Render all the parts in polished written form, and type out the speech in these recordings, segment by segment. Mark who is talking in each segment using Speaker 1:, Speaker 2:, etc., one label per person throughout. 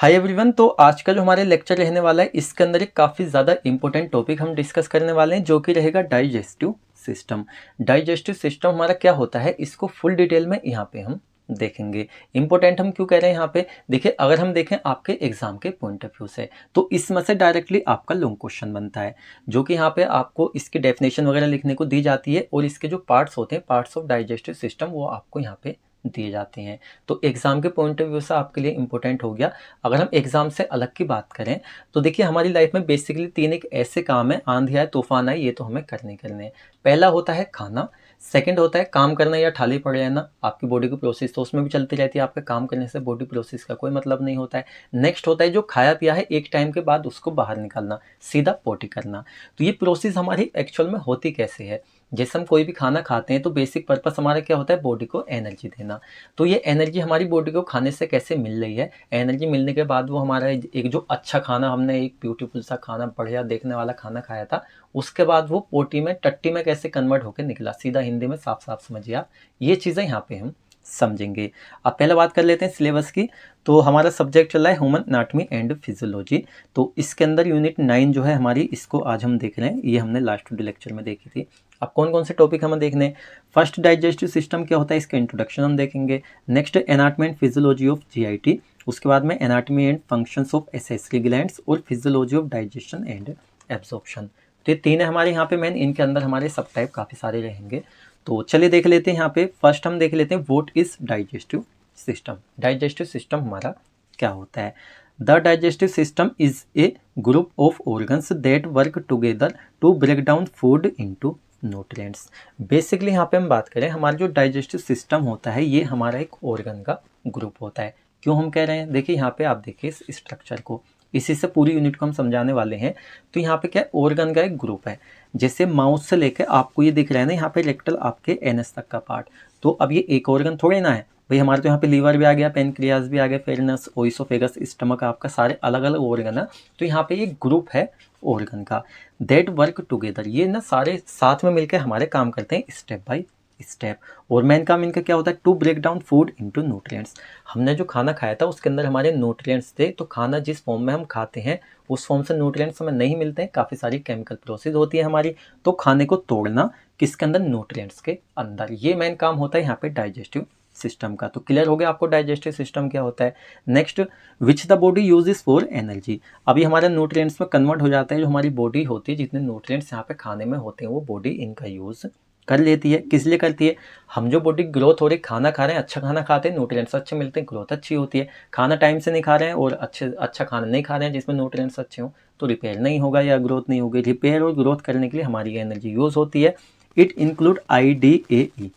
Speaker 1: Hi everyone. तो आज का जो हमारे लेक्चर रहने वाला है इसके अंदर एक काफ़ी ज़्यादा इंपॉर्टेंट टॉपिक हम डिस्कस करने वाले हैं जो कि रहेगा डाइजेस्टिव सिस्टम। डाइजेस्टिव सिस्टम हमारा क्या होता है इसको फुल डिटेल में यहाँ पे हम देखेंगे। इंपॉर्टेंट हम क्यों कह रहे हैं यहाँ पे, देखिए अगर हम देखें आपके एग्जाम के पॉइंट ऑफ व्यू से तो इसमें से डायरेक्टली आपका लॉन्ग क्वेश्चन बनता है जो कि यहाँ पे आपको इसकी डेफिनेशन वगैरह लिखने को दी जाती है और इसके जो पार्ट्स होते हैं पार्ट्स ऑफ डाइजेस्टिव सिस्टम वो आपको यहाँ पे दिए जाते हैं। तो एग्जाम के पॉइंट ऑफ व्यू से आपके लिए इंपॉर्टेंट हो गया। अगर हम एग्जाम से अलग की बात करें तो देखिए हमारी लाइफ में बेसिकली तीन एक ऐसे काम है, आंधी आए तूफान आए ये तो हमें करने करने हैं। पहला होता है खाना, सेकंड होता है काम करना या ठाली पड़ रहना, आपकी बॉडी की प्रोसेस तो उसमें भी चलती रहती है, आपके काम करने से बॉडी प्रोसेस का कोई मतलब नहीं होता है। नेक्स्ट होता है जो खाया पिया है एक टाइम के बाद उसको बाहर निकालना, सीधा पोटी करना। तो ये प्रोसेस हमारी एक्चुअल में होती कैसे है, जैसे हम कोई भी खाना खाते हैं तो बेसिक पर्पस हमारा क्या होता है, बॉडी को एनर्जी देना। तो ये एनर्जी हमारी बॉडी को खाने से कैसे मिल रही है, एनर्जी मिलने के बाद वो हमारा एक जो अच्छा खाना हमने एक ब्यूटीफुल सा खाना बढ़िया देखने वाला खाना खाया था उसके बाद वो पोटी में टट्टी में कैसे कन्वर्ट होकर निकला, सीधा हिंदी में साफ साफ समझिए आप। ये चीज़ें यहाँ पे हम समझेंगे। अब पहले बात कर लेते हैं सिलेबस की। तो हमारा सब्जेक्ट चल रहा है ह्यूमन एनाटॉमी एंड फिजियोलॉजी। तो इसके अंदर यूनिट 9 जो है हमारी, इसको आज हम देख रहे हैं। ये हमने लास्ट लेक्चर में देखी थी। अब कौन कौन से टॉपिक हमें देखने हैं, फर्स्ट डाइजेस्टिव सिस्टम क्या होता है इसका इंट्रोडक्शन हम देखेंगे। Next anatomy and physiology of GIT, उसके बाद में anatomy and functions of accessory glands और physiology of digestion and absorption. तो ये तीन है हमारे यहाँ पे मेन, इनके अंदर हमारे सब टाइप काफ़ी सारे रहेंगे। तो चलिए देख लेते हैं। यहाँ पे फर्स्ट हम देख लेते हैं what is digestive system. Digestive system हमारा क्या होता है। The digestive system is a group of organs that work together to break down food into nutrients. Basically यहाँ पे हम बात करें, हमारा जो डाइजेस्टिव सिस्टम होता है ये हमारा एक ऑर्गन का ग्रुप होता है। क्यों हम कह रहे हैं, देखिए यहाँ पे आप देखिए इस स्ट्रक्चर को, इसी से पूरी यूनिट को हम समझाने वाले हैं। तो यहाँ पे क्या है, ऑर्गन का एक ग्रुप है। जैसे माउथ से लेकर आपको ये दिख रहा है ना यहाँ पे रेक्टल आपके एनएस तक का पार्ट, तो अब ये एक ऑर्गन थोड़े ना है भाई, हमारे तो यहाँ पे लीवर भी आ गया, पेनक्रियाज भी आ गया, फेरनस, ओइसोफेगस, स्टमक, आपका सारे अलग अलग ऑर्गन है। तो यहाँ पे ये ग्रुप है ऑर्गन का, दैट वर्क टुगेदर, ये ना सारे साथ में मिलकर हमारे काम करते हैं स्टेप बाय स्टेप। और मेन काम इनका क्या होता है, to break down food into nutrients. हमने जो खाना खाया था उसके अंदर हमारे न्यूट्रिएंट्स थे, तो खाना जिस फॉर्म में हम खाते हैं उस फॉर्म से न्यूट्रिएंट्स हमें नहीं मिलते हैं, काफ़ी सारी केमिकल प्रोसेस होती है हमारी। तो खाने को तोड़ना किसके अंदर, न्यूट्रिएंट्स के अंदर, ये मेन काम होता है यहाँ पे डाइजेस्टिव सिस्टम का। तो क्लियर हो गया आपको डाइजेस्टिव सिस्टम क्या होता है। Next, which the body uses for energy. अभी हमारे न्यूट्रिएंट्स में कन्वर्ट हो जाता है, जो हमारी बॉडी होती है जितने न्यूट्रिएंट्स यहाँ पे खाने में होते हैं वो बॉडी इनका यूज़ कर लेती है। किस लिए करती है, हम जो बॉडी ग्रोथ हो रही, खाना खा रहे हैं, अच्छा खाना खाते हैं, न्यूट्रिएंट्स अच्छे मिलते हैं, ग्रोथ अच्छी होती है। खाना टाइम से नहीं खा रहे हैं और अच्छा खाना नहीं खा रहे हैं जिसमें न्यूट्रिएंट्स अच्छे हों, तो रिपेयर नहीं होगा या ग्रोथ नहीं होगी। रिपेयर और ग्रोथ करने के लिए हमारी एनर्जी यूज़ होती है। It include IDAE।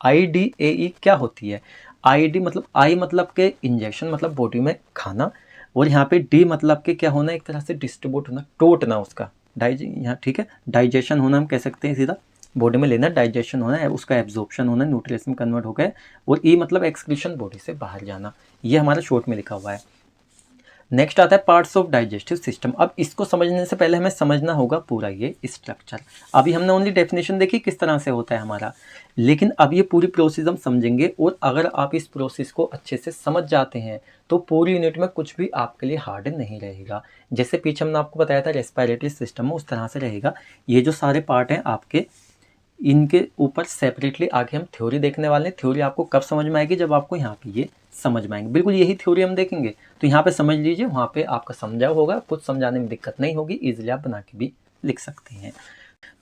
Speaker 1: IDAE क्या होती है, ID मतलब आई मतलब के इंजेक्शन, मतलब बॉडी में खाना, और यहाँ पे D मतलब के क्या होना, एक तरह से डिस्ट्रीब्यूट होना, टोटना उसका यहाँ ठीक है, डाइजेशन होना हम कह सकते हैं, सीधा बॉडी में लेना, डाइजेशन होना है, उसका एब्जॉर्प्शन होना, न्यूट्रिएंट्स में कन्वर्ट हो गए। और E मतलब एक्सक्रीशन, बॉडी से बाहर जाना, ये हमारा शॉर्ट में लिखा हुआ है। नेक्स्ट आता है पार्ट्स ऑफ डाइजेस्टिव सिस्टम। अब इसको समझने से पहले हमें समझना होगा पूरा ये स्ट्रक्चर। अभी हमने ओनली डेफिनेशन देखी किस तरह से होता है हमारा, लेकिन अब ये पूरी प्रोसेस हम समझेंगे। और अगर आप इस प्रोसेस को अच्छे से समझ जाते हैं तो पूरी यूनिट में कुछ भी आपके लिए हार्ड नहीं रहेगा। जैसे पीछे हमने आपको बताया था रेस्पिरेटरी सिस्टम में, उस तरह से रहेगा। ये जो सारे पार्ट हैं आपके, इनके ऊपर सेपरेटली आगे हम थ्योरी देखने वाले हैं। थ्योरी आपको कब समझ में आएगी, जब आपको यहाँ पे ये समझ में आएंगे। बिल्कुल यही थ्योरी हम देखेंगे, तो यहाँ पे समझ लीजिए, वहाँ पे आपका समझा होगा, कुछ समझाने में दिक्कत नहीं होगी, इजीली आप बना के भी लिख सकते हैं।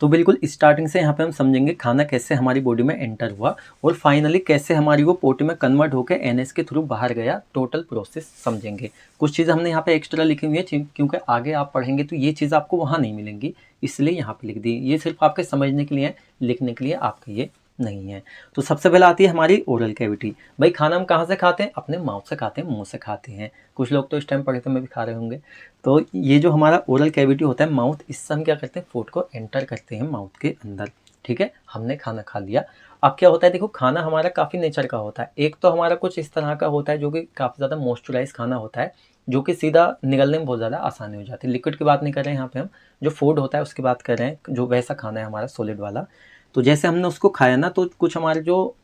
Speaker 1: तो बिल्कुल स्टार्टिंग से यहाँ पे हम समझेंगे खाना कैसे हमारी बॉडी में एंटर हुआ और फाइनली कैसे हमारी वो पोटी में कन्वर्ट होकर NS के थ्रू बाहर गया, टोटल प्रोसेस समझेंगे। कुछ चीज़ हमने यहाँ पे एक्स्ट्रा लिखी हुई है क्योंकि आगे आप पढ़ेंगे तो ये चीज़ आपको वहाँ नहीं मिलेंगी, इसलिए यहाँ पे लिख दी। ये सिर्फ आपके समझने के लिए, लिखने के लिए आपका ये नहीं है। तो सबसे पहले आती है हमारी ओरल कैविटी। भाई खाना हम कहाँ से खाते हैं, अपने माउथ से खाते हैं, मुंह से खाते हैं। कुछ लोग तो इस टाइम पढ़े तो में भी खा रहे होंगे। तो ये जो हमारा ओरल कैविटी होता है माउथ, इससे हम क्या करते हैं, फूड को एंटर करते हैं माउथ के अंदर। ठीक है, हमने खाना खा लिया। अब क्या होता है, देखो खाना हमारा काफ़ी नेचर का होता है। एक तो हमारा कुछ इस तरह का होता है जो कि काफ़ी ज़्यादा मॉइस्चराइज खाना होता है, जो कि सीधा निगलने में बहुत ज़्यादा आसानी हो जाती है। लिक्विड की बात नहीं कर रहे हैं यहाँ पे हम, जो फूड होता है उसकी बात कर रहे हैं, जो वैसा खाना है हमारा सॉलिड वाला। तो जैसे हमने उसको खाया ना, तो कुछ हमारे जो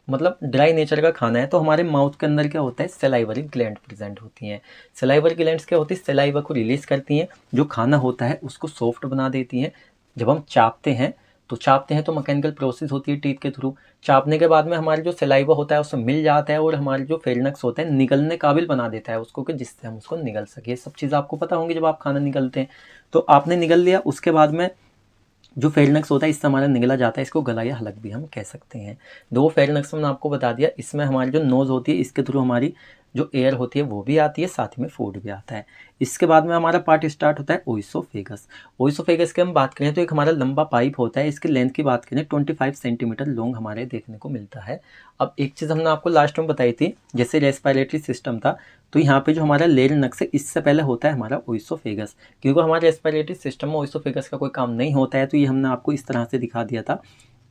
Speaker 1: मतलब ड्राई नेचर का खाना है, तो हमारे माउथ के अंदर क्या होता है, सलाइवरी ग्लैंड प्रेजेंट होती हैं। सलाइवरी ग्लैंड्स क्या होती है, सलाइवा को रिलीज करती हैं, जो खाना होता है उसको सॉफ्ट बना देती हैं। जब हम चापते हैं तो मैकेनिकल प्रोसेस होती है टीथ के थ्रू। चापने के बाद में हमारे जो सलाइवा होता है उसमें मिल जाता है और हमारे जो फेरिनक्स होता है निगलने काबिल बना देता है उसको, कि जिससे हम उसको निगल सके। ये सब चीज़ आपको पता होंगी जब आप खाना निगलते हैं। तो आपने निगल लिया, उसके बाद में जो फेरिनक्स होता है इससे हमारा निगला जाता है, इसको गला या हलक भी हम कह सकते हैं। दो फेरिनक्स मैंने आपको बता दिया, इसमें हमारी जो नोज़ होती है इसके थ्रू हमारी जो एयर होती है वो भी आती है, साथ ही में फूड भी आता है। इसके बाद में हमारा पार्ट स्टार्ट होता है ओइसोफेगस। ओइसोफेगस की हम बात करें तो एक हमारा लंबा पाइप होता है, इसकी लेंथ की बात करें 25 सेंटीमीटर लॉन्ग हमारे देखने को मिलता है। अब एक चीज़ हमने आपको लास्ट में बताई थी, जैसे रेस्पिरेटरी सिस्टम था, तो यहाँ पे जो हमारा लेरिनक्स है इससे पहले होता है हमारा ओइसोफेगस। क्योंकि हमारे रेस्पिरेटरी सिस्टम में ओइसोफेगस का कोई काम नहीं होता है, तो ये हमने आपको इस तरह से दिखा दिया था।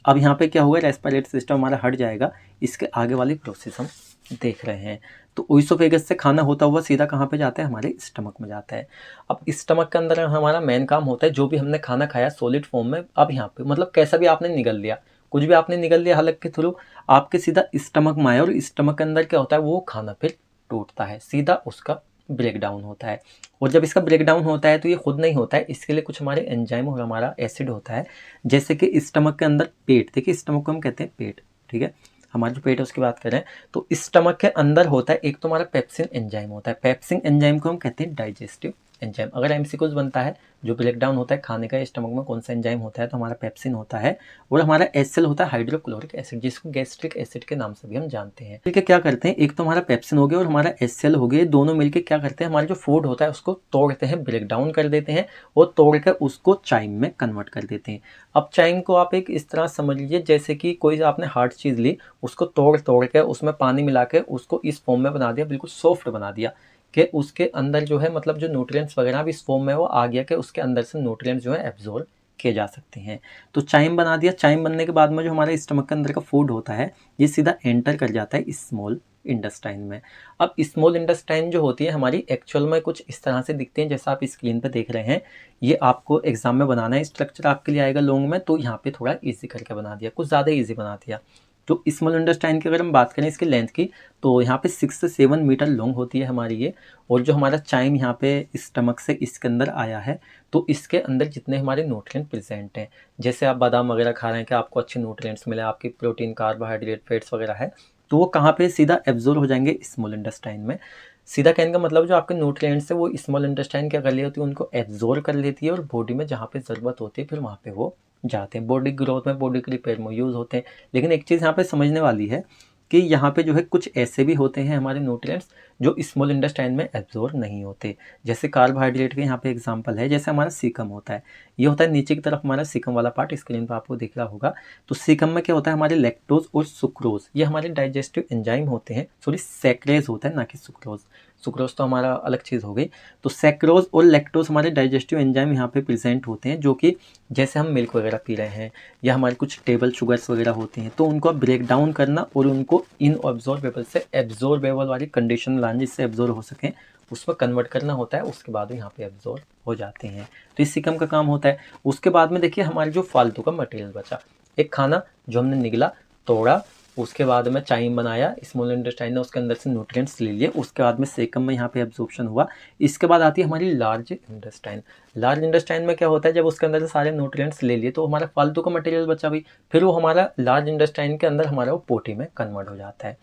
Speaker 1: अब यहाँ पे क्या हुआ, रेस्पिरेटरी सिस्टम हमारा हट जाएगा, इसके आगे वाली प्रोसेस हम देख रहे हैं। तो ओइसोफेगस से खाना होता हुआ सीधा कहाँ पे जाता है, हमारे स्टमक में जाता है। अब स्टमक के अंदर हमारा मेन काम होता है, जो भी हमने खाना खाया सॉलिड फॉर्म में, अब यहाँ पे मतलब कैसा भी आपने निगल लिया, कुछ भी आपने निगल लिया हलक के थ्रू, आपके सीधा स्टमक में आया, और स्टमक के अंदर क्या होता है, वो खाना फिर टूटता है, सीधा उसका ब्रेक डाउन होता है। और जब इसका ब्रेक डाउन होता है तो ये खुद नहीं होता है, इसके लिए कुछ हमारे एंजाइम और हमारा एसिड होता है। जैसे कि स्टमक के अंदर पेट, देखिए स्टमक को हम कहते हैं पेट, ठीक है, हमारा जो पेट है उसकी बात करें तो स्टमक के अंदर होता है एक तो हमारा पेप्सिन एंजाइम होता है। पेप्सिन एंजाइम को हम कहते हैं डाइजेस्टिव एंजाइम। अगर एमसीक्यूज बनता है जो ब्रेक डाउन होता है खाने का स्टमक में कौन सा एंजाइम होता है, तो हमारा पेप्सिन होता है। और हमारा एचसीएल होता है हाइड्रोक्लोरिक एसिड, जिसको गैस्ट्रिक एसिड के नाम से भी हम जानते हैं। ठीक है, क्या करते हैं, एक तो हमारा पेप्सिन हो गया और हमारा एचसीएल हो गया, दोनों मिलकर क्या करते हैं, हमारा जो फूड होता है उसको तोड़ते हैं, ब्रेक डाउन कर देते हैं और तोड़कर उसको चाइम में कन्वर्ट कर देते हैं। अब चाइम को आप एक इस तरह समझ लीजिए जैसे कि कोई आपने हार्ड चीज़ ली, उसको तोड़ के उसमें पानी मिला के उसको इस फॉर्म में बना दिया, बिल्कुल सॉफ्ट बना दिया, कि उसके अंदर जो है मतलब जो न्यूट्रिएंट्स वगैरह भी इस फॉर्म में वो आ गया कि उसके अंदर से न्यूट्रिएंट्स जो है एब्जॉर्ब किए जा सकते हैं। तो चाइम बना दिया, चाइम बनने के बाद में जो हमारे स्टमक के अंदर का फूड होता है ये सीधा एंटर कर जाता है स्मॉल इंटेस्टाइन में। अब स्मॉल इंटेस्टाइन जो होती है हमारी एक्चुअल में कुछ इस तरह से दिखते हैं जैसा आप स्क्रीन पे देख रहे हैं। ये आपको एग्जाम में बनाना है, स्ट्रक्चर आपके लिए आएगा लॉन्ग में, तो यहाँ पे थोड़ा ईजी करके बना दिया, कुछ ज़्यादा ईजी बना दिया। तो स्मॉल इंटेस्टाइन की अगर हम बात करें इसकी लेंथ की, तो यहाँ पे 6 से 7 मीटर लॉन्ग होती है हमारी ये। और जो हमारा चाइम यहाँ पे स्टमक से इसके अंदर आया है, तो इसके अंदर जितने हमारे न्यूट्रिएंट प्रेजेंट हैं, जैसे आप बादाम वगैरह खा रहे हैं कि आपको अच्छे न्यूट्रिएंट्स मिले, आपकी प्रोटीन कार्बोहाइड्रेट फैट्स वगैरह है, तो वो कहाँ पे सीधा एब्जॉर्ब हो जाएंगे, स्मॉल इंटेस्टाइन में। सीधा कहने का मतलब जो आपके न्यूट्रिएंट्स है वो स्मॉल इंटेस्टाइन क्या कर रही होती है, उनको एब्जॉर्ब कर लेती है और बॉडी में जहाँ पे ज़रूरत होती है फिर वहाँ पे वो जाते हैं, बॉडी ग्रोथ में, बॉडी के रिपेयर में यूज़ होते हैं। लेकिन एक चीज़ यहाँ पे समझने वाली है कि यहाँ पे जो है कुछ ऐसे भी होते हैं हमारे न्यूट्रिएंट्स जो स्मॉल इंटेस्टाइन में एब्जॉर्ब नहीं होते। जैसे कार्बोहाइड्रेट के यहाँ पे एग्जांपल है, जैसे हमारा सीकम होता है, ये होता है नीचे की तरफ हमारा सीकम वाला पार्ट, स्क्रीन पर आपको दिख रहा होगा। तो सीकम में क्या होता है, हमारे लैक्टोज और सुक्रोज, ये हमारे डाइजेस्टिव एंजाइम होते हैं, सॉरी सैक्रेज होता है ना कि सुक्रोज। सुक्रोज तो हमारा अलग चीज़ हो गई। तो सैक्रोज और लैक्टोज हमारे डाइजेस्टिव एंजाइम यहाँ पे प्रेजेंट होते हैं, जो कि जैसे हम मिल्क वगैरह पी रहे हैं या हमारे कुछ टेबल शुगर्स वगैरह होते हैं, तो उनको ब्रेक डाउन करना और उनको इन ऑब्जॉर्बेबल से एब्जॉर्बेबल वाली कंडीशन लाना जिससे एब्जॉर्ब हो सकें, उसमें कन्वर्ट करना होता है, उसके बाद यहाँ पे एब्जॉर्ब हो जाते हैं। तो इस सिकम का काम होता है। उसके बाद में देखिए हमारे जो फालतू का मटेरियल बचा, एक खाना जो हमने निगला, तोड़ा, उसके बाद में चाइम बनाया, स्मॉल इंटेस्टाइन ने उसके अंदर से न्यूट्रिएंट्स ले लिए, उसके बाद में सेकम में यहाँ पे एब्जॉर्प्शन हुआ। इसके बाद आती है हमारी लार्ज इंटेस्टाइन। लार्ज इंटेस्टाइन में क्या होता है, जब उसके अंदर से सारे न्यूट्रिएंट्स ले लिए तो हमारा फालतू का मटेरियल बचा भी, फिर वो हमारा लार्ज इंटेस्टाइन के अंदर हमारा वो पोटी में कन्वर्ट हो जाता है।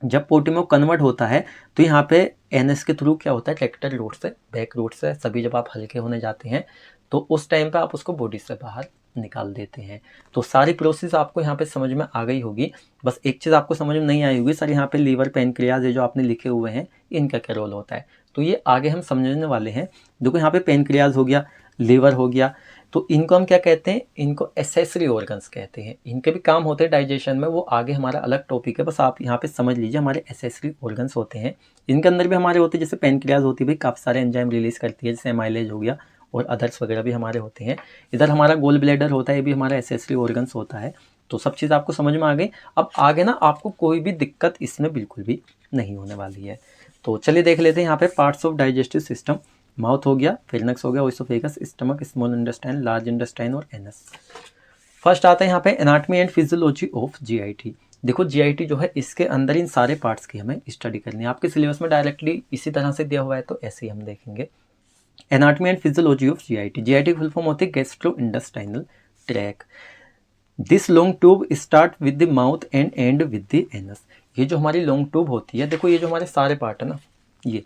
Speaker 1: जब पोटी में कन्वर्ट होता है तो यहाँ पे एनएस के थ्रू क्या होता है, ट्रैक्टर रूट से, बैक रूट से, सभी जब आप हल्के होने जाते हैं तो उस टाइम पे आप उसको बॉडी से बाहर निकाल देते हैं। तो सारी प्रोसेस आपको यहाँ पे समझ में आ गई होगी। बस एक चीज़ आपको समझ में नहीं आई होगी सर, यहाँ पे लीवर पेनक्रियाज ये जो आपने लिखे हुए हैं इनका क्या रोल होता है, तो ये आगे हम समझने वाले हैं। देखो यहाँ पे पेनक्रियाज हो गया, लीवर हो गया, तो इनको हम क्या कहते हैं, इनको एसेसरी ऑर्गन्स कहते हैं। इनके भी काम होते हैं डाइजेशन में, वो आगे हमारा अलग टॉपिक है, बस आप यहाँ पे समझ लीजिए हमारे एसेसरी ऑर्गन्स होते हैं। इनके अंदर भी हमारे होते हैं, जैसे पेनक्रियाज होती है भाई काफ़ी सारे एंजाइम रिलीज करती है, जैसे एमाइलेज हो गया और अदर्स वगैरह भी हमारे होते हैं। इधर हमारा गोल ब्लैडर होता है, ये भी हमारा एसेसरी ऑर्गन्स होता है। तो सब चीज़ आपको समझ में आ गई। अब आगे ना आपको कोई भी दिक्कत इसमें बिल्कुल भी नहीं होने वाली है। तो चलिए देख लेते हैं यहाँ पे parts of digestive system. Mouth हो गया, फेरिंक्स हो गया, oesophagus, stomach, small intestine, large intestine और एनस। फर्स्ट आता है यहाँ पे anatomy and physiology of GIT. देखो जीआईटी जो है इसके अंदर इन सारे पार्ट्स की हमें स्टडी करनी है। आपके सिलेबस में डायरेक्टली इसी तरह से दिया हुआ है तो ऐसे ही हम देखेंगे। Anatomy and physiology of GIT. GIT की फुल फॉर्म होती है gastro intestinal tract. This long tube start with the mouth and end with the anus. ये जो हमारी लॉन्ग ट्यूब होती है, देखो ये जो हमारे सारे पार्ट है ना, ये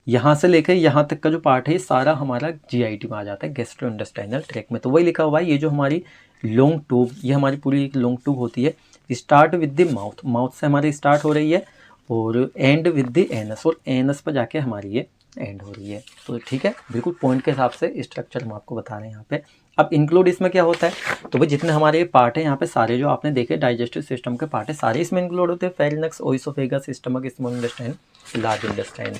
Speaker 1: यहाँ से लेकर यहाँ तक का जो पार्ट है ये सारा हमारा जीआईटी में आ जाता है, गैस्ट्रो इंटेस्टाइनल ट्रैक में। तो वही लिखा हुआ है, ये जो हमारी लॉन्ग ट्यूब, ये हमारी पूरी एक लॉन्ग ट्यूब होती है। Start with the mouth, mouth से हमारी स्टार्ट हो रही है, और एंड विद द एनस, और एनस पर जाके हमारी ये एंड हो रही है। तो ठीक है, बिल्कुल पॉइंट के हिसाब से स्ट्रक्चर हम आपको बता रहे हैं यहाँ पे। अब इंक्लूड इसमें क्या होता है, तो भाई जितने हमारे ये पार्ट है यहाँ पे सारे जो आपने देखे डाइजेस्टिव सिस्टम के पार्ट है सारे इसमें इंक्लूड होते हैं। Pharynx, oesophagus, stomach, small intestine, large intestine.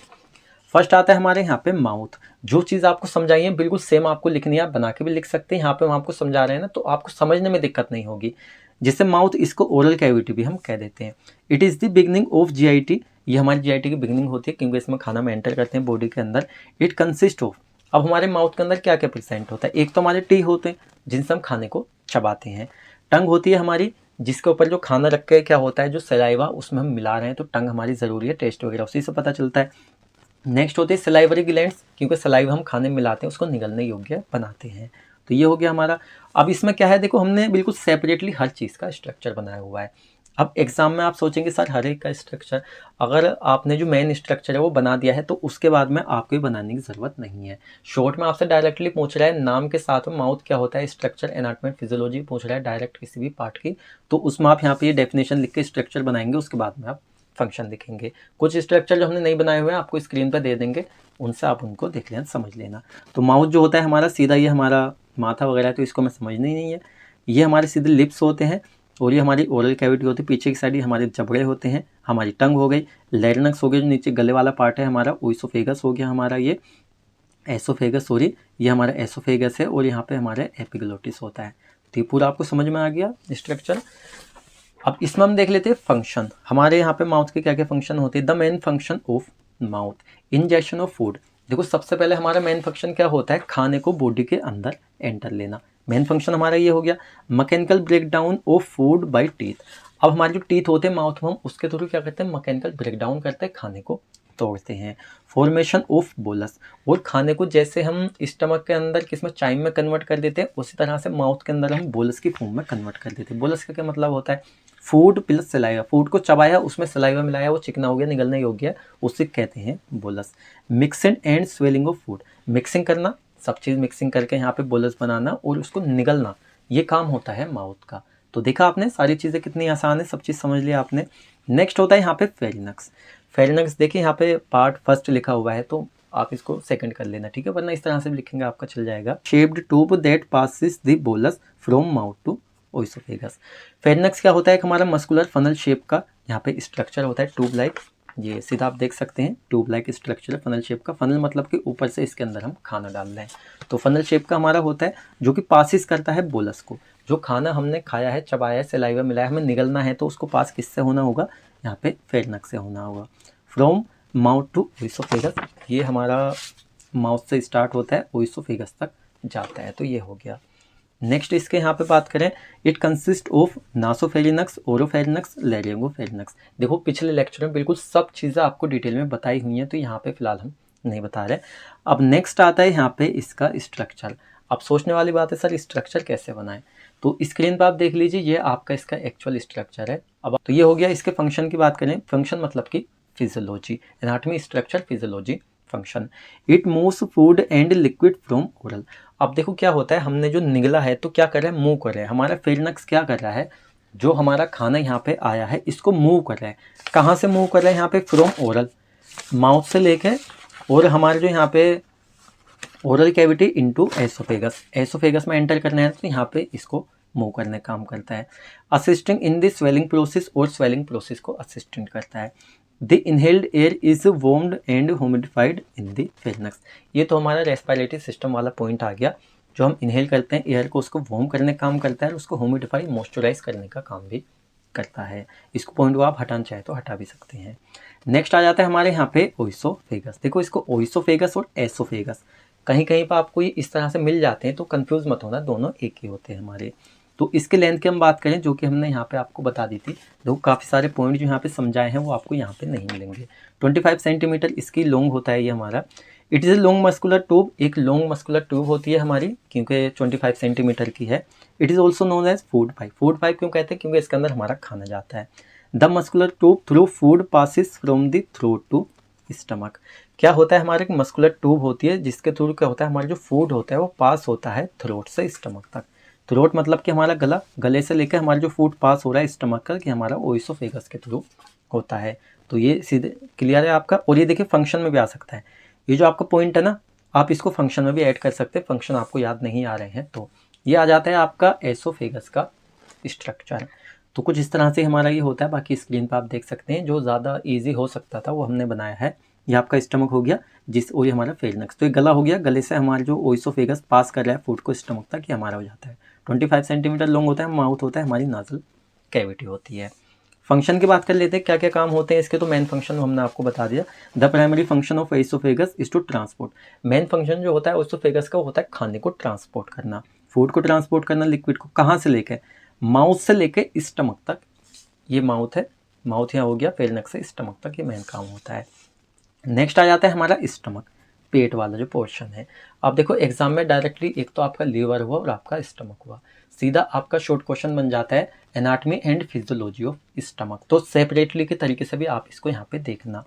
Speaker 1: First आता है हमारे यहाँ पे माउथ। जो चीज़ आपको समझाई है बिल्कुल सेम आपको लिखनी है, आप बना के भी लिख सकते हैं। यहाँ पे हम आपको समझा रहे हैं ना, तो आपको समझने में दिक्कत नहीं होगी। जिससे माउथ, इसको ओरल कैविटी भी हम कह देते हैं। It is the beginning of GIT, ये हमारी जीआईटी की बिगनिंग होती है क्योंकि इसमें खाना में एंटर करते हैं बॉडी के अंदर। इट कंसिस्ट ऑफ, अब हमारे माउथ के अंदर क्या क्या प्रेजेंट होता है, एक तो हमारे टीथ होते हैं जिनसे हम खाने को चबाते हैं। टंग होती है हमारी, जिसके ऊपर जो खाना रख के क्या होता है, जो सलाइवा उसमें हम मिला रहे हैं, तो टंग हमारी ज़रूरी है, टेस्ट वगैरह उसी से पता चलता है। नेक्स्ट होते हैं सलाइवरी ग्लैंड्स, क्योंकि सलाइवा हम खाने में मिलाते हैं, उसको निगलने योग्य बनाते हैं। तो ये हो गया हमारा। अब इसमें क्या है, देखो हमने बिल्कुल सेपरेटली हर चीज़ का स्ट्रक्चर बनाया हुआ है। अब एग्जाम में आप सोचेंगे सर हर एक का स्ट्रक्चर, अगर आपने जो मेन स्ट्रक्चर है वो बना दिया है तो उसके बाद में आपको भी बनाने की ज़रूरत नहीं है। शॉर्ट में आपसे डायरेक्टली पूछ रहा है नाम के साथ में माउथ क्या होता है, स्ट्रक्चर, एनाटॉमी, फिजियोलॉजी पूछ रहा है डायरेक्ट किसी भी पार्ट की, तो उसमें आप यहाँ पे ये डेफिनेशन लिख के स्ट्रक्चर बनाएंगे, उसके बाद में आप फंक्शन लिखेंगे। कुछ स्ट्रक्चर जो हमने नहीं बनाए हुए हैं आपको स्क्रीन पर दे देंगे, उनसे आप उनको देख लेना, समझ लेना। तो माउथ जो होता है हमारा सीधा, ये हमारा माथा वगैरह है तो इसको हमें समझना ही नहीं है। ये हमारे सीधे लिप्स होते हैं, और ये हमारी ओरल कैविटी होती है, पीछे की साइड ये हमारे जबड़े होते हैं। हमारी टंग हो गई, लैरिंक्स हो गया जो नीचे गले वाला पार्ट है हमारा, ओइसोफेगस हो गया हमारा, ये एसोफेगस, सॉरी ये हमारा एसोफेगस है, और यहाँ पे हमारा एपिग्लोटिस होता है। तो ये पूरा आपको समझ में आ गया स्ट्रक्चर। अब इसमें हम देख लेते हैं फंक्शन। हमारे यहाँ पे माउथ के क्या क्या फंक्शन होते हैं। The main function of mouth, injection of food. देखो सबसे पहले हमारा मेन फंक्शन क्या होता है, खाने को बॉडी के अंदर एंटर लेना। मेन फंक्शन हमारा ये हो गया। Mechanical break down of food by teeth. अब हमारे जो टीथ होते हैं माउथ में, हम उसके थ्रू क्या करते हैं, मैकेनिकल ब्रेक डाउन करते हैं, खाने को तोड़ते हैं। फॉर्मेशन ऑफ बोलस, और खाने को जैसे हम स्टमक के अंदर किसमें, चाइम में कन्वर्ट कर देते हैं, उसी तरह से माउथ के अंदर हम बोलस की फॉर्म में कन्वर्ट कर देते हैं। बोलस का क्या मतलब होता है, फूड प्लस सलाइवा, फूड को चबाया उसमें सलाइवा मिलाया, वो चिकना हो गया, निगलने योग्य है, उसे कहते हैं bolus. Mixing and swelling of food, mixing करना, सब चीज़ मिक्सिंग करके यहाँ पे बोलस बनाना और उसको निगलना, ये काम होता है माउथ का। तो देखा आपने सारी चीज़ें कितनी आसान है, सब चीज़ समझ लिया आपने। नेक्स्ट होता है यहाँ पे फेरिनक्स। फेरिनक्स देखिए यहाँ पे पार्ट फर्स्ट लिखा हुआ है, तो आप इसको सेकंड कर लेना, ठीक है, वरना इस तरह से भी लिखेंगे आपका चल जाएगा। Shaped tube that passes the bolus from mouth to oesophagus. Pharynx क्या होता है, हमारा मस्कुलर फनल शेप का यहाँ पे स्ट्रक्चर होता है, ट्यूब लाइक, ये सीधा आप देख सकते हैं, tube like structure, funnel shape का। फनल मतलब कि ऊपर से इसके अंदर हम खाना डाल रहे हैं, तो फनल शेप का हमारा होता है, जो कि पासिस करता है बोलस को। जो खाना हमने खाया है, चबाया है, सलाइवा मिलाया, हमें निगलना है, तो उसको पास किससे होना होगा, यहाँ पे फेरिनक्स से होना होगा। फ्रॉम माउथ टू ओइसोफेगस, ये हमारा माउथ से स्टार्ट होता है, ओइसोफेगस तक जाता है, तो ये हो गया। नेक्स्ट इसके यहाँ पे बात करें, इट कंसिस्ट ऑफ नासोफेरिनक्स, ओरोफेरिनक्स, लैरिंगोफेरिनक्स। देखो पिछले लेक्चर में बिल्कुल सब चीज़ें आपको डिटेल में बताई हुई हैं, तो यहाँ पे फिलहाल हम नहीं बता रहे। अब नेक्स्ट आता है यहाँ पे इसका स्ट्रक्चर। अब सोचने वाली बात है सर स्ट्रक्चर कैसे बनाएं, तो स्क्रीन पर आप देख लीजिए, ये आपका इसका एक्चुअल स्ट्रक्चर है। अब तो ये हो गया इसके फंक्शन की बात करें, फंक्शन मतलब कि physiology, anatomy, structure, physiology, function. It moves food and liquid from oral. अब देखो क्या होता है, हमने जो निगला है तो क्या कर रहा है, मूव कर रहा है। हमारा फेरिनक्स क्या कर रहा है, जो हमारा खाना यहाँ पे आया है इसको मूव कर रहा है। कहाँ से मूव कर रहा है, यहाँ पे फ्रॉम ओरल, माउथ से लेके, और हमारे जो यहाँ पे oral cavity into oesophagus, oesophagus में एंटर करना है, तो यहाँ पे इसको मूव करने का काम करता है। Assisting in the swallowing process, और स्वेलिंग प्रोसेस को असिस्टेंट करता है। The inhaled air is warmed and humidified in the pharynx. ये तो हमारा रेस्पिरेटरी सिस्टम वाला पॉइंट आ गया, जो हम इनहेल करते हैं एयर को, उसको वार्म करने का काम करता है, और उसको ह्यूमिडिफाई, मॉइस्चराइज करने का काम भी करता है। इसको पॉइंट को आप हटाना चाहे तो हटा भी सकते हैं। नेक्स्ट आ जाता है हमारे यहाँ पे ओइसोफेगस। देखो इसको ओइसोफेगस और एसोफेगस कहीं कहीं पर आपको ये इस तरह से मिल जाते हैं, तो कंफ्यूज मत होना, दोनों एक ही होते हैं हमारे। तो इसके लेंथ की हम बात करें जो कि हमने यहाँ पे आपको बता दी थी, तो काफ़ी सारे पॉइंट जो यहाँ पे समझाए हैं वो आपको यहाँ पे नहीं मिलेंगे। 25 सेंटीमीटर इसकी लॉन्ग होता है ये हमारा। It is a long muscular tube, एक लॉन्ग मस्कुलर ट्यूब होती है हमारी, क्योंकि 25 सेंटीमीटर की है। It is also known as food pipe. Food pipe क्यों कहते हैं? क्योंकि इसके अंदर हमारा खाना जाता है। The muscular tube through food passes from the throat to stomach. क्या होता है, हमारे एक मस्कुलर ट्यूब होती है जिसके थ्रू क्या होता है, हमारा जो फूड होता है वो पास होता है थ्रोट से स्टमक तक। थ्रोट मतलब कि हमारा गला, गले से लेकर हमारा जो फूड पास हो रहा है स्टमक का, कि हमारा ओइसोफेगस के थ्रू होता है। तो ये सीधे क्लियर है आपका। और ये देखिए फंक्शन में भी आ सकता है। ये जो आपका पॉइंट है ना, आप इसको फंक्शन में भी ऐड कर सकते हैं। फंक्शन आपको याद नहीं आ रहे हैं तो ये आ जाता है आपका एसोफेगस का स्ट्रक्चर। तो कुछ इस तरह से हमारा ये होता है। बाकी स्क्रीन पर आप देख सकते हैं, जो ज़्यादा ईजी हो सकता था वो हमने बनाया है। ये आपका स्टमक हो गया, और ये हमारा फेरिंक्स। तो ये गला हो गया, गले से हमारा जो ओइसोफेगस पास कर रहा है फूड को स्टमक तक, ये हमारा हो जाता है। 25 सेंटीमीटर लॉन्ग होता है। माउथ होता है, हमारी नाजल कैविटी होती है। फंक्शन की बात कर लेते हैं, क्या क्या काम होते हैं इसके। तो मेन फंक्शन हमने आपको बता दिया। The primary function of oesophagus is to transport. Main function जो होता है एसोफेगस का होता है खाने को ट्रांसपोर्ट करना, फूड को ट्रांसपोर्ट करना, लिक्विड को। कहाँ से लेके? माउथ से लेके स्टमक तक। ये माउथ है, माउथ यहाँ हो गया, फेरिंक्स से स्टमक तक, ये मेन काम होता है। नेक्स्ट आ जाता है हमारा स्टमक, पेट वाला जो पोर्शन है। आप देखो एग्जाम में डायरेक्टली एक तो आपका लीवर हुआ और आपका स्टमक हुआ, सीधा आपका शॉर्ट क्वेश्चन बन जाता है anatomy and physiology of stomach. तो सेपरेटली के तरीके से भी आप इसको यहाँ पे देखना।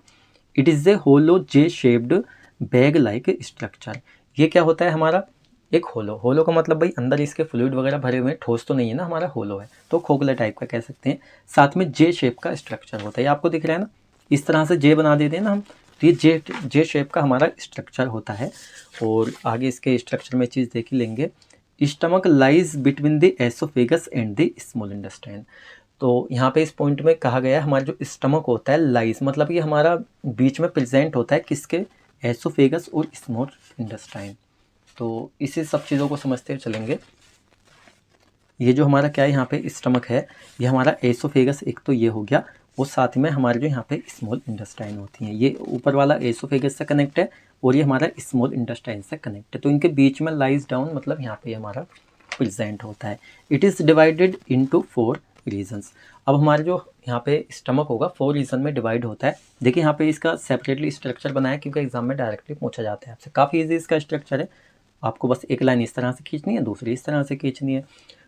Speaker 1: It is a hollow J shaped bag like structure. ये क्या होता है हमारा? एक होलो। होलो का मतलब भाई अंदर इसके फ्लूइड वगैरह भरे हुए हैं, ठोस तो नहीं है ना, हमारा होलो है, तो खोखला टाइप का कह सकते हैं। साथ में जे शेप का स्ट्रक्चर होता है, ये आपको दिख रहा है ना, इस तरह से जे बना देते हैं ना हम। तो ये जे शेप का हमारा स्ट्रक्चर होता है। और आगे इसके स्ट्रक्चर में चीज़ देख ही लेंगे। Stomach lies between the oesophagus and the small intestine. तो यहाँ पे इस पॉइंट में कहा गया है हमारा जो स्टमक होता है लाइज मतलब ये हमारा बीच में प्रेजेंट होता है किसके? एसोफेगस और स्मॉल इंटेस्टाइन। तो इसी सब चीज़ों को समझते हुए चलेंगे। ये जो हमारा क्या है यहाँ पे स्टमक है, ये हमारा एसोफेगस एक तो ये हो गया, और साथ में हमारे जो यहाँ पे स्मॉल इंटेस्टाइन होती हैं, ये ऊपर वाला एसोफेगस से कनेक्ट है और ये हमारा स्मॉल इंटेस्टाइन से कनेक्ट है। तो इनके बीच में लाइज डाउन मतलब यहाँ पे हमारा प्रेजेंट होता है। It is divided into 4 regions. अब हमारे जो यहाँ पे स्टमक होगा 4 रीजन में डिवाइड होता है। देखिए यहाँ पे इसका सेपरेटली स्ट्रक्चर बनाया क्योंकि एग्जाम में डायरेक्टली पूछा जाता है आपसे। काफ़ी ईजी इसका स्ट्रक्चर है, आपको बस एक लाइन इस तरह से खींचनी है, दूसरी इस तरह से खींचनी है।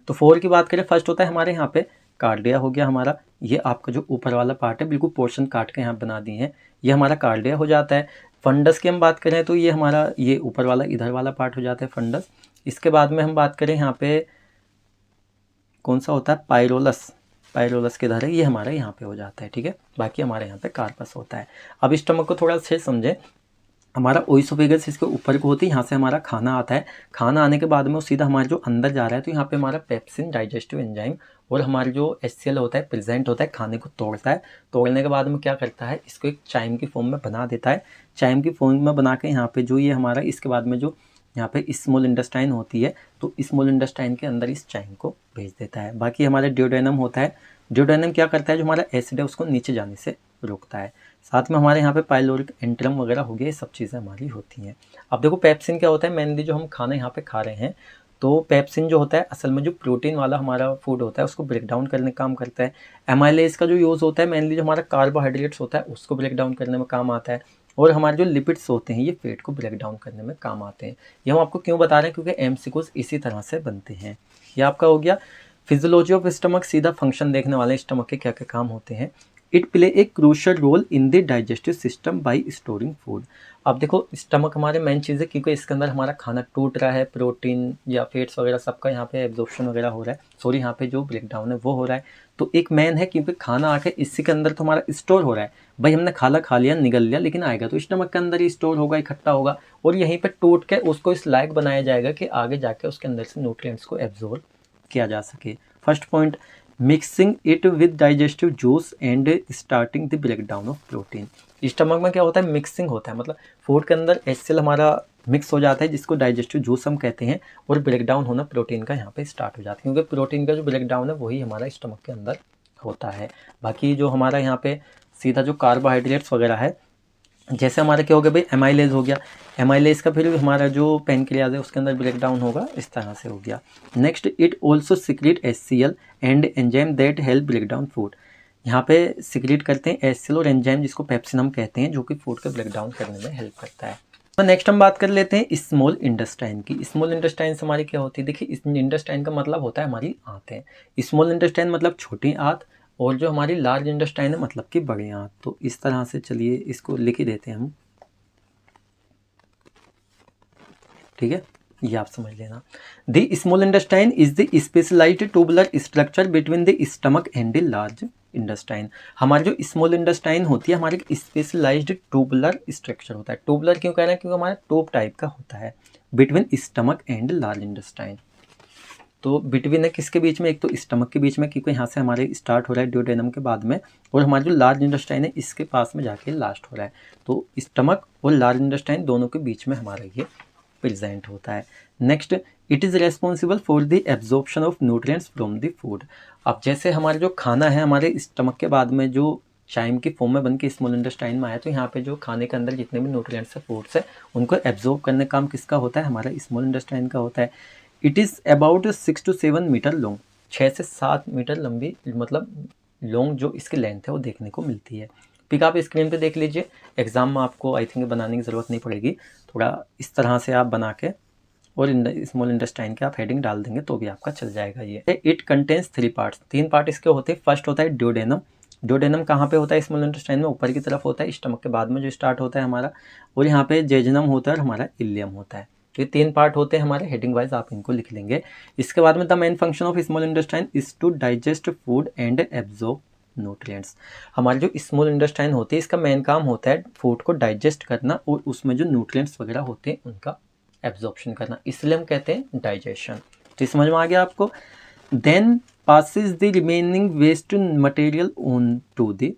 Speaker 1: तो 4 की बात करें, फर्स्ट होता है हमारे यहाँ पे कार्डिया हो गया हमारा। ये आपका जो ऊपर वाला पार्ट है बिल्कुल पोर्शन काट के यहाँ बना दिए हैं, ये हमारा कार्डिया हो जाता है। फंडस की हम बात करें तो ये हमारा ये ऊपर वाला इधर वाला पार्ट हो जाता है फंडस। इसके बाद में हम बात करें यहाँ पे कौन सा होता है? पायरोलस। पायरोलस किधर है? ये हमारा यहाँ पे हो जाता है, ठीक है। बाकी हमारे यहाँ पे कार्पस होता है। अब स्टमक को थोड़ा से समझे। हमारा ओइसोफेगस इसके ऊपर को होती है, यहाँ से हमारा खाना आता है। खाना आने के बाद में वो सीधा हमारे जो अंदर जा रहा है, तो यहाँ पे हमारा पेप्सिन डाइजेस्टिव एंजाइम और हमारा जो HCl होता है प्रेजेंट होता है, खाने को तोड़ता है। तोड़ने के बाद में क्या करता है, इसको एक चाइम की फॉर्म में बना देता है। चाइम की फॉर्म में बना के यहाँ पे जो ये हमारा इसके बाद में जो यहाँ पे स्मॉल इंटेस्टाइन होती है, तो स्मॉल इंटेस्टाइन के अंदर इस चाइम को भेज देता है। बाकी हमारा ड्यूडेनम होता है। ड्यूडेनम क्या करता है, जो हमारा एसिड है उसको नीचे जाने से रोकता है। साथ में हमारे यहाँ पे पाइलोरिक एंट्रम वगैरह हो गया, ये सब चीज़ें हमारी होती हैं। अब देखो पेप्सिन क्या होता है, मेनली जो हम खाना यहाँ पे खा रहे हैं, तो पेप्सिन जो होता है असल में जो प्रोटीन वाला हमारा फूड होता है उसको ब्रेक डाउन करने का काम करता है। एमाइलेज का जो यूज़ होता है मेनली जो हमारा कार्बोहाइड्रेट्स होता है उसको ब्रेक डाउन करने में काम आता है। और हमारे जो लिपिड्स होते हैं ये फैट को ब्रेक डाउन करने में काम आते हैं। ये हम आपको क्यों बता रहे हैं, क्योंकि एमसीक्यूज इसी तरह से बनते हैं। ये आपका हो गया फिजियोलॉजी ऑफ स्टमक। सीधा फंक्शन देखने वाले स्टमक के क्या क्या काम होते हैं। It play a crucial role in the digestive system by storing food. अब देखो स्टमक हमारे मेन चीज़ है क्योंकि इसके अंदर हमारा खाना टूट रहा है, प्रोटीन या फैट्स वगैरह सबका यहाँ पे एब्जॉर्प्शन वगैरह हो रहा है, सॉरी यहाँ पे जो ब्रेक डाउन है वो हो रहा है। तो एक मेन है क्योंकि खाना आके इसी के अंदर तो हमारा स्टोर हो रहा है। भाई हमने खाना खा लिया निगल लिया, लेकिन आएगा तो स्टमक के अंदर ही स्टोर होगा, इकट्ठा होगा, और यहीं पर टूट के उसको इस लायक बनाया जाएगा कि आगे जाके उसके अंदर से न्यूट्रिएंट्स को एब्जॉर्ब किया जा सके। First point, mixing it with digestive juice and starting the break down of protein. Stomach में क्या होता है, मिक्सिंग होता है, मतलब फूड के अंदर HCl हमारा मिक्स हो जाता है जिसको डाइजेस्टिव जूस हम कहते हैं, और ब्रेक डाउन होना प्रोटीन का यहाँ पे स्टार्ट हो जाता है, क्योंकि प्रोटीन का जो ब्रेक डाउन है वही हमारा स्टमक के अंदर होता है। बाकी जो हमारा यहाँ पे सीधा जो कार्बोहाइड्रेट्स वगैरह है जैसे हमारा क्या हो गया भाई, एमाइलेज हो गया, एमाइलेज का फिर हमारा जो पेनक्रियाज है उसके अंदर ब्रेक डाउन होगा, इस तरह से हो गया। Next, it also secrete HCl and enzyme that help break down food. यहाँ पे सिक्रीट करते हैं HCl और एंजाइम जिसको पेप्सिन हम कहते हैं, जो कि फूड का ब्रेक डाउन करने में हेल्प करता है। तो नेक्स्ट हम बात कर लेते हैं स्मॉल इंटेस्टाइन की। स्मॉल इंटेस्टाइन से हमारी क्या होती है, देखिए इस इंटेस्टाइन का मतलब होता है हमारी आंतें। स्मॉल इंटेस्टाइन मतलब छोटी आंत, और जो हमारी लार्ज इंटेस्टाइन है मतलब कि बड़ी आंत। तो इस तरह से चलिए इसको लिख ही देते हैं हम, ठीक है, ये आप समझ लेना। The small intestine is the specialized tubular structure between the stomach and the large intestine. हमारी जो स्मॉल इंटेस्टाइन होती है हमारी स्पेशलाइज्ड ट्यूबुलर स्ट्रक्चर होता है। ट्यूबुलर क्यों कह रहे हैं, क्योंकि हमारा ट्यूब टाइप का होता है between stomach and large intestine. तो बिटवीन है किसके बीच में, एक तो स्टमक के बीच में, क्योंकि यहाँ से हमारे स्टार्ट हो रहा है ड्यूडेनम के बाद में, और हमारा जो लार्ज इंटेस्टाइन है इसके पास में जाके लास्ट हो रहा है। तो स्टमक और लार्ज इंटेस्टाइन दोनों के बीच में हमारा ये प्रेजेंट होता है। Next, it is responsible for the absorption of nutrients from the food. अब जैसे हमारे जो खाना है हमारे स्टमक के बाद में जो चाइम की फॉर्म में बन के स्मॉल इंटेस्टाइन में आया, तो यहाँ पे जो खाने के अंदर जितने भी न्यूट्रिएंट्स है फूड्स है उनको एब्जॉर्ब करने का काम किसका होता है, हमारा स्मॉल इंटेस्टाइन का होता है। It is about 6 to 7 metre long, 6 से 7 मीटर लंबी मतलब लॉन्ग जो इसकी लेंथ है वो देखने को मिलती है। पिक आप स्क्रीन पे देख लीजिए, एग्जाम में आपको आई थिंक बनाने की ज़रूरत नहीं पड़ेगी, थोड़ा इस तरह से आप बना के और स्मॉल इंटेस्टाइन के आप हेडिंग डाल देंगे तो भी आपका चल जाएगा ये। इट कंटेन्स 3 पार्ट्स, 3 पार्ट इसके होते हैं। फर्स्ट होता है ड्यूडेनम। ड्यूडेनम कहाँ पे होता है, स्मॉल इंटेस्टाइन में ऊपर की तरफ होता है, स्टमक के बाद में जो स्टार्ट होता है हमारा, और यहाँ पे जेजनम होता है और हमारा इलियम होता है। तो ये 3 पार्ट होते हैं हमारे, हेडिंग वाइज आप इनको लिख लेंगे। इसके बाद में the main function of small intestine is to digest food and absorb nutrients. हमारी जो स्मॉल इंटेस्टाइन होती है इसका मेन काम होता है फूड को डाइजेस्ट करना और उसमें जो न्यूट्रिएंट्स वगैरह होते हैं उनका एब्जॉर्प्शन करना, इसलिए हम कहते हैं डाइजेशन। तो समझ में आ गया आपको। Then passes the remaining waste material on to the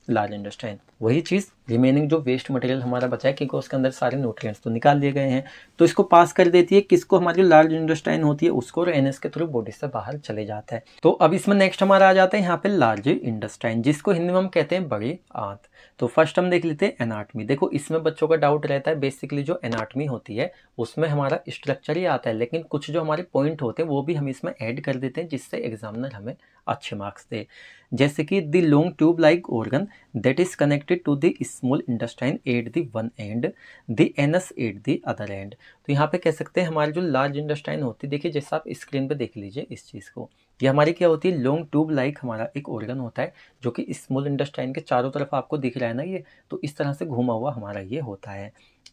Speaker 1: large intestine. वही चीज़ रिमेनिंग जो वेस्ट मटेरियल हमारा बचा है क्योंकि उसके अंदर सारे न्यूट्रिएंट्स तो निकाल लिए गए हैं, तो इसको पास कर देती है किसको, हमारी जो लार्ज इंटेस्टाइन होती है उसको, और एनएस के थ्रू बॉडी से बाहर चले जाता है। तो अब इसमें नेक्स्ट हमारा आ जाता है यहाँ पे लार्ज इंटेस्टाइन, जिसको हिंदी में हम कहते हैं बड़ी आंत। तो फर्स्ट हम देख लेते हैं एनाटमी। देखो इसमें बच्चों का डाउट रहता है, बेसिकली जो एनाटमी होती है उसमें हमारा स्ट्रक्चर ही आता है, लेकिन कुछ जो हमारे पॉइंट होते हैं वो भी हम इसमें ऐड कर देते हैं जिससे एग्जामिनर हमें अच्छे मार्क्स दे। जैसे कि the long tube like organ that is connected to the small intestine at the one end, the anus at the other end। तो यहाँ पे कह सकते हैं हमारी जो लार्ज इंटेस्टाइन होती है, देखिए जैसा आप स्क्रीन पे देख लीजिए इस चीज़ को, ये हमारी क्या होती है, लॉन्ग ट्यूब लाइक हमारा एक ऑर्गन होता है जो कि स्मॉल इंटेस्टाइन के चारों तरफ आपको दिख रहा है ना ये, तो इस तरह से घुमा हुआ हमारा ये होता है।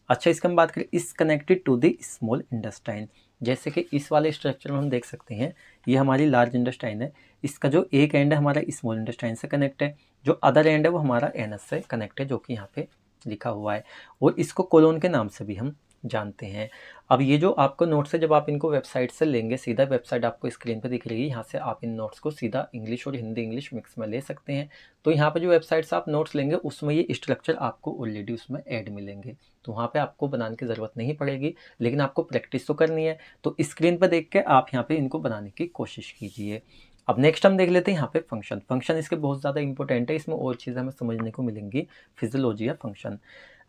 Speaker 1: अच्छा इसकी हम बात करें, is connected to the small intestine, जैसे कि इस वाले स्ट्रक्चर में हम देख सकते हैं ये हमारी लार्ज इंटेस्टाइन है, इसका जो एक एंड है हमारा स्मॉल इंटेस्टाइन से कनेक्ट है, जो अदर एंड है वो हमारा एनस से कनेक्ट है जो कि यहाँ पे लिखा हुआ है, और इसको कोलोन के नाम से भी हम जानते हैं। अब ये जो आपको नोट्स है जब आप इनको वेबसाइट से लेंगे, सीधा वेबसाइट आपको स्क्रीन पे दिख रही है, यहाँ से आप इन नोट्स को सीधा इंग्लिश और हिंदी इंग्लिश मिक्स में ले सकते हैं। तो यहाँ पे जो वेबसाइट से आप नोट्स लेंगे उसमें ये स्ट्रक्चर आपको ऑलरेडी उसमें ऐड मिलेंगे, तो वहाँ पे आपको बनाने की ज़रूरत नहीं पड़ेगी, लेकिन आपको प्रैक्टिस तो करनी है, तो स्क्रीन पर देख के आप यहाँ पे इनको बनाने की कोशिश कीजिए। अब नेक्स्ट हम देख लेते हैं यहाँ पे फंक्शन इसके बहुत ज़्यादा इंपॉर्टेंट है, इसमें और चीज़ें हमें समझने को मिलेंगी, फिजियोलॉजी या function.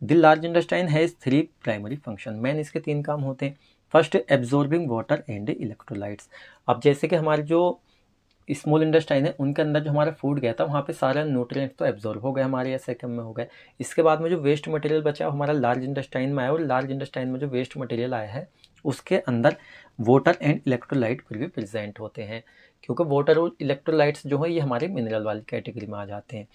Speaker 1: The large intestine has 3 primary function, main इसके 3 काम होते हैं। First, absorbing water and electrolytes. अब जैसे कि हमारे जो स्मॉल इंटेस्टाइन है उनके अंदर जो हमारा फूड गया था वहाँ पे सारा न्यूट्रिएंट्स तो एब्जॉर्ब हो गए हमारे या सेकम में हो गए। इसके बाद में जो वेस्ट मटेरियल बचा वो हमारा लार्ज इंटेस्टाइन में आया, और लार्ज इंटेस्टाइन में जो वेस्ट मटेरियल आया है उसके अंदर वाटर एंड इलेक्ट्रोलाइट फिर भी प्रेजेंट होते हैं, क्योंकि वाटर और इलेक्ट्रोलाइट्स जो है ये हमारे मिनरल वाली कैटेगरी में आ जाते हैं।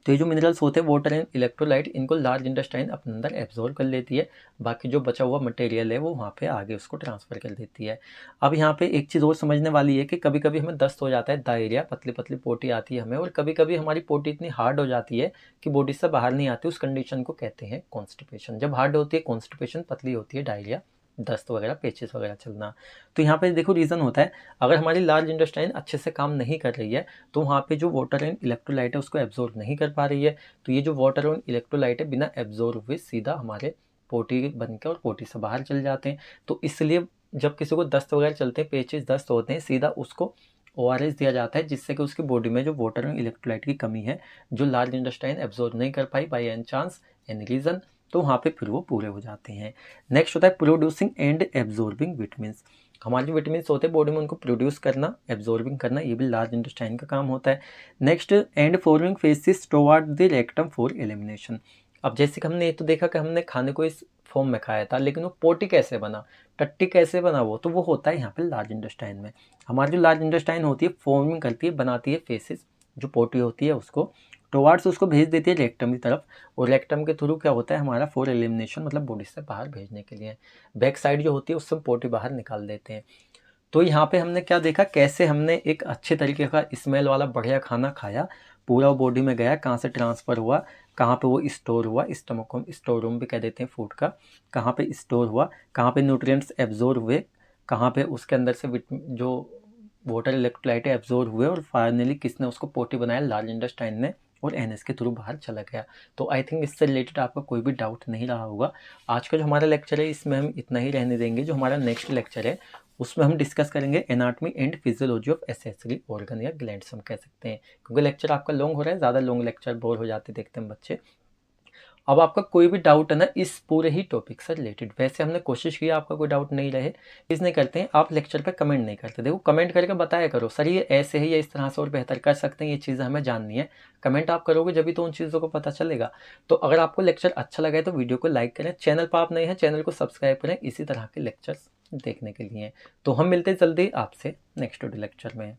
Speaker 1: तो ये जो मिनरल्स होते हैं वाटर एंड इलेक्ट्रोलाइट, इनको लार्ज इंटेस्टाइन अपने अंदर एब्जॉर्ब कर लेती है, बाकी जो बचा हुआ मटेरियल है वो वहाँ पे आगे उसको ट्रांसफ़र कर देती है। अब यहाँ पे एक चीज़ और समझने वाली है कि कभी कभी हमें दस्त हो जाता है, डायरिया, पतली पतली पोटी आती है हमें, और कभी कभी हमारी पोटी इतनी हार्ड हो जाती है कि बॉडी से बाहर नहीं आती, उस कंडीशन को कहते हैं कॉन्स्टिपेशन। जब हार्ड होती है कॉन्स्टिपेशन, पतली होती है डायरिया, दस्त वगैरह, पेचिस वगैरह चलना। तो यहाँ पे देखो रीज़न होता है, अगर हमारी लार्ज इंटेस्टाइन अच्छे से काम नहीं कर रही है तो वहाँ पे जो वाटर एंड इलेक्ट्रोलाइट है उसको एब्जॉर्ब नहीं कर पा रही है, तो ये जो वाटर और इलेक्ट्रोलाइट है बिना एब्जॉर्ब हुए सीधा हमारे पोटी बनकर और पोटी से बाहर चल जाते हैं। तो इसलिए जब किसी को दस्त वगैरह चलते हैं, पेचिस दस्त होते हैं, सीधा उसको ORS दिया जाता है, जिससे कि उसकी बॉडी में जो वाटर और इलेक्ट्रोलाइट की कमी है जो लार्ज इंटेस्टाइन एब्जॉर्ब नहीं कर pi by any chance, any reason, तो वहाँ पे फिर वो पूरे हो जाते हैं। नेक्स्ट होता है प्रोड्यूसिंग एंड एब्जॉर्बिंग विटामिन्स। हमारे जो विटामिन्स होते हैं बॉडी में उनको प्रोड्यूस करना, एब्जॉर्बिंग करना, ये भी लार्ज इंटेस्टाइन का काम होता है। Next and forming faces toward the rectum for elimination. अब जैसे कि हमने ये तो देखा कि हमने खाने को इस फॉर्म में खाया था, लेकिन वो पोटी कैसे बना, टट्टी कैसे बना, वो तो वो होता है यहाँ पे लार्ज इंटेस्टाइन में। हमारी जो लार्ज इंटेस्टाइन होती है फॉर्मिंग करती है, बनाती है फेसिस, जो पोटी होती है उसको टुवर्ड्स उसको भेज देती है रेक्टम की तरफ, और रेक्टम के थ्रू क्या होता है हमारा फॉर एलिमिनेशन, मतलब बॉडी से बाहर भेजने के लिए। बैक साइड जो होती है उससे पोटी बाहर निकाल देते हैं। तो यहाँ पे हमने क्या देखा, कैसे हमने एक अच्छे तरीके का स्मेल वाला बढ़िया खाना खाया, पूरा बॉडी में गया, कहाँ से ट्रांसफ़र हुआ, कहाँ पे वो स्टोर हुआ, स्टमक को स्टोर रूम भी कह देते हैं फूड का, कहाँ पे स्टोर हुआ, कहाँ पे न्यूट्रिएंट्स एब्जॉर्ब हुए, कहाँ पे उसके अंदर से जो वाटर इलेक्ट्रोलाइट एब्जॉर्ब हुए, और फाइनली किसने उसको पोटी बनाया, लार्ज इंटेस्टाइन ने, और एनएस के थ्रू बाहर चला गया। तो आई थिंक इससे रिलेटेड आपका कोई भी डाउट नहीं रहा होगा। आज का जो हमारा लेक्चर है इसमें हम इतना ही रहने देंगे। जो हमारा नेक्स्ट लेक्चर है उसमें हम डिस्कस करेंगे anatomy and physiology of accessory organ या ग्लैंड्स हम कह सकते हैं, क्योंकि लेक्चर आपका लॉन्ग हो रहा है, ज़्यादा लॉन्ग लेक्चर बोर हो जाते देखते हैं बच्चे। अब आपका कोई भी डाउट है ना इस पूरे ही टॉपिक से रिलेटेड, वैसे हमने कोशिश की आपका कोई डाउट नहीं रहे, चीज़ नहीं करते हैं, आप लेक्चर पे कमेंट नहीं करते। देखो कमेंट करके बताया करो सर ये ऐसे ही या इस तरह से और बेहतर कर सकते हैं, ये चीज़ें हमें जाननी है। कमेंट आप करोगे जब भी तो उन चीज़ों को पता चलेगा। तो अगर आपको लेक्चर अच्छा लगा है तो वीडियो को लाइक करें, चैनल पर आप नए हैं चैनल को सब्सक्राइब करें इसी तरह के लेक्चर्स देखने के लिए। तो हम मिलते जल्दी आपसे नेक्स्ट लेक्चर में।